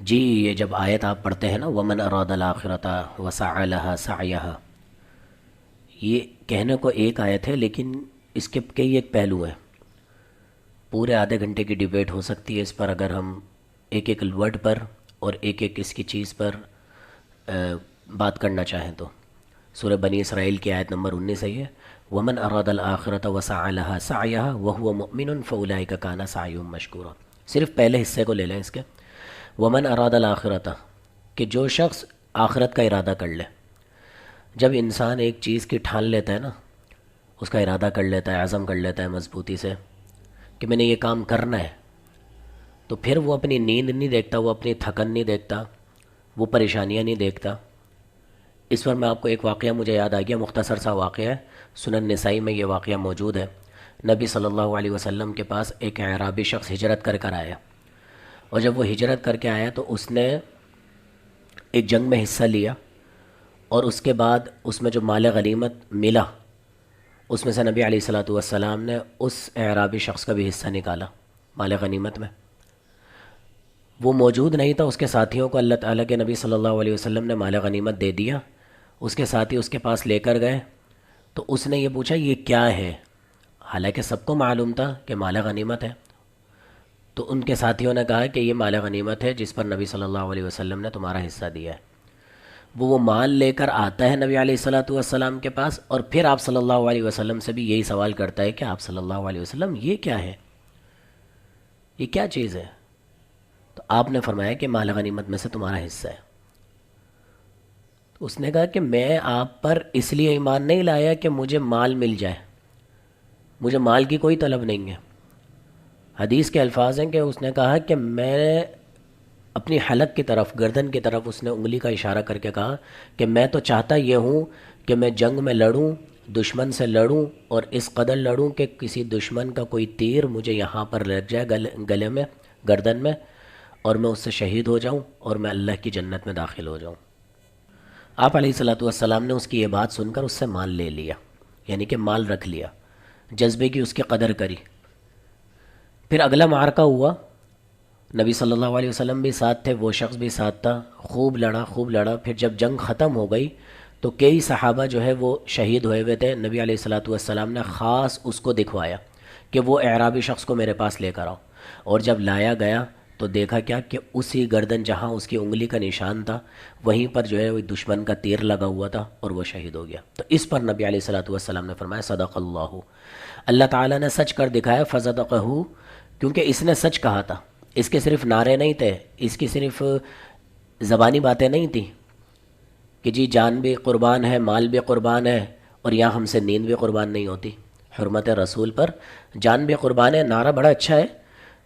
جی یہ جب آیت آپ پڑھتے ہیں نا ومن اراد الآخرۃ وسعى لها سعيها، یہ کہنے کو ایک آیت ہے لیکن اس کے کئی ایک پہلو ہیں. پورے آدھے گھنٹے کی ڈیبیٹ ہو سکتی ہے اس پر اگر ہم ایک ایک ورڈ پر اور ایک ایک اس کی چیز پر بات کرنا چاہیں تو. سورہ بنی اسرائیل کی آیت نمبر 19 ہے یہ، ومن اراد الآخرۃ وسعى لها سعيها وهو مؤمن فاولئک کان سعیهم مشکورا. صرف پہلے حصے کو لے لیں اس کے، ومن اراد الآخرۃ، کہ جو شخص آخرت کا ارادہ کر لے. جب انسان ایک چیز کی ٹھان لیتا ہے نا، اس کا ارادہ کر لیتا ہے، عزم کر لیتا ہے مضبوطی سے کہ میں نے یہ کام کرنا ہے، تو پھر وہ اپنی نیند نہیں دیکھتا، وہ اپنی تھکن نہیں دیکھتا، وہ پریشانیاں نہیں دیکھتا. اس پر میں آپ کو ایک واقعہ مجھے یاد آ گیا، مختصر سا واقعہ ہے، سنن نسائی میں یہ واقعہ موجود ہے. نبی صلی اللہ علیہ وسلم کے پاس ایک اعرابی شخص ہجرت کر کر آیا، اور جب وہ ہجرت کر کے آیا تو اس نے ایک جنگ میں حصہ لیا، اور اس کے بعد اس میں جو مال غنیمت ملا اس میں سے نبی علیہ الصلوۃ والسلام نے اس اعرابی شخص کا بھی حصہ نکالا مال غنیمت میں. وہ موجود نہیں تھا، اس کے ساتھیوں کو اللہ تعالیٰ کے نبی صلی اللہ علیہ وسلم نے مال غنیمت دے دیا. اس کے ساتھی اس کے پاس لے کر گئے تو اس نے یہ پوچھا یہ کیا ہے، حالانکہ سب کو معلوم تھا کہ مال غنیمت ہے. تو ان کے ساتھیوں نے کہا کہ یہ مال غنیمت ہے جس پر نبی صلی اللہ علیہ وسلم نے تمہارا حصہ دیا ہے. وہ مال لے کر آتا ہے نبی علیہ الصلوۃ والسلام کے پاس، اور پھر آپ صلی اللہ علیہ وسلم سے بھی یہی سوال کرتا ہے کہ آپ صلی اللہ علیہ وسلم یہ کیا ہے، یہ کیا چیز ہے؟ تو آپ نے فرمایا کہ مال غنیمت میں سے تمہارا حصہ ہے. تو اس نے کہا کہ میں آپ پر اس لیے ایمان نہیں لایا کہ مجھے مال مل جائے، مجھے مال کی کوئی طلب نہیں ہے. حدیث کے الفاظ ہیں کہ اس نے کہا کہ میں اپنی حلق کی طرف، گردن کی طرف اس نے انگلی کا اشارہ کر کے کہا کہ میں تو چاہتا یہ ہوں کہ میں جنگ میں لڑوں، دشمن سے لڑوں، اور اس قدر لڑوں کہ کسی دشمن کا کوئی تیر مجھے یہاں پر لگ جائے گلے میں، گردن میں، اور میں اس سے شہید ہو جاؤں اور میں اللہ کی جنت میں داخل ہو جاؤں. آپ علیہ الصلوۃ والسلام نے اس کی یہ بات سن کر اس سے مال لے لیا، یعنی کہ مال رکھ لیا، جذبے کی اس کی قدر کری. پھر اگلا معرکہ ہوا، نبی صلی اللہ علیہ وسلم بھی ساتھ تھے، وہ شخص بھی ساتھ تھا، خوب لڑا خوب لڑا. پھر جب جنگ ختم ہو گئی تو کئی صحابہ جو ہے وہ شہید ہوئے ہوئے تھے. نبی علیہ الصلوۃ والسلام نے خاص اس کو دکھوایا کہ وہ اعرابی شخص کو میرے پاس لے کر آؤ. اور جب لایا گیا تو دیکھا کیا کہ اسی گردن جہاں اس کی انگلی کا نشان تھا وہیں پر جو ہے وہ دشمن کا تیر لگا ہوا تھا اور وہ شہید ہو گیا. تو اس پر نبی علیہ الصلوۃ والسلام نے فرمایا صدق اللہ، اللہ تعالیٰ نے سچ کر دکھایا. فصدقہ، کیونکہ اس نے سچ کہا تھا. اس کے صرف نعرے نہیں تھے، اس کی صرف زبانی باتیں نہیں تھیں کہ جی جان بھی قربان ہے، مال بھی قربان ہے، اور یہاں ہم سے نیند بھی قربان نہیں ہوتی. حرمت رسول پر جان بھی قربان ہے، نعرہ بڑا اچھا ہے،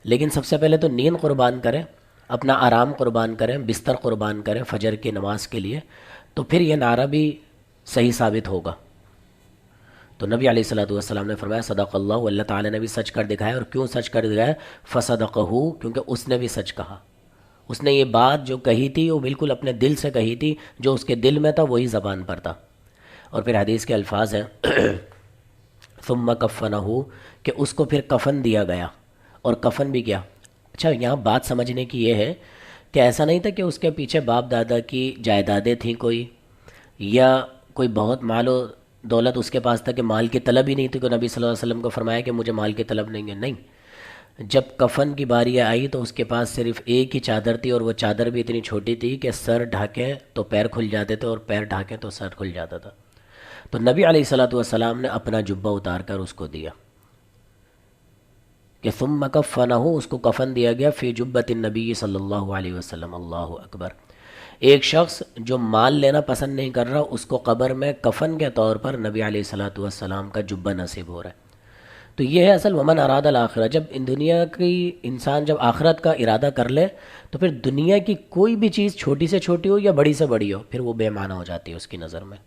لیکن سب سے پہلے تو نیند قربان کریں، اپنا آرام قربان کریں، بستر قربان کریں فجر کی نماز کے لیے، تو پھر یہ نعرہ بھی صحیح ثابت ہوگا. تو نبی علیہ الصلوۃ والسلام نے فرمایا صدق اللہ، اللہ تعالیٰ نے بھی سچ کر دکھایا. اور کیوں سچ کر دکھایا؟ فصدقہ، کیونکہ اس نے بھی سچ کہا. اس نے یہ بات جو کہی تھی وہ بالکل اپنے دل سے کہی تھی، جو اس کے دل میں تھا وہی زبان پر تھا. اور پھر حدیث کے الفاظ ہیں ثم کفنہ، کہ اس کو پھر کفن دیا گیا، اور کفن بھی کیا. اچھا یہاں بات سمجھنے کی یہ ہے کہ ایسا نہیں تھا کہ اس کے پیچھے باپ دادا کی جائیدادیں تھیں کوئی، یا کوئی بہت مال و دولت اس کے پاس تھا کہ مال کی طلب ہی نہیں تھی، کہ نبی صلی اللہ علیہ وسلم کو فرمایا کہ مجھے مال کی طلب نہیں ہے. نہیں، جب کفن کی باری آئی تو اس کے پاس صرف ایک ہی چادر تھی، اور وہ چادر بھی اتنی چھوٹی تھی کہ سر ڈھانکیں تو پیر کھل جاتے تھے اور پیر ڈھانکیں تو سر کھل جاتا تھا. تو نبی علیہ الصلوۃ والسلام نے اپنا جبہ اتار کر اس کو دیا کہ ثم کفنہ، اس کو کفن دیا گیا فی جبۃ النبی صلی اللہ علیہ وسلم. اللہ اکبر. ایک شخص جو مال لینا پسند نہیں کر رہا، اس کو قبر میں کفن کے طور پر نبی علیہ الصلوۃ والسلام کا جبہ نصیب ہو رہا ہے. تو یہ ہے اصل ومن اراد الآخرہ. جب ان دنیا کی انسان جب آخرت کا ارادہ کر لے تو پھر دنیا کی کوئی بھی چیز چھوٹی سے چھوٹی ہو یا بڑی سے بڑی ہو، پھر وہ بے معنی ہو جاتی ہے اس کی نظر میں.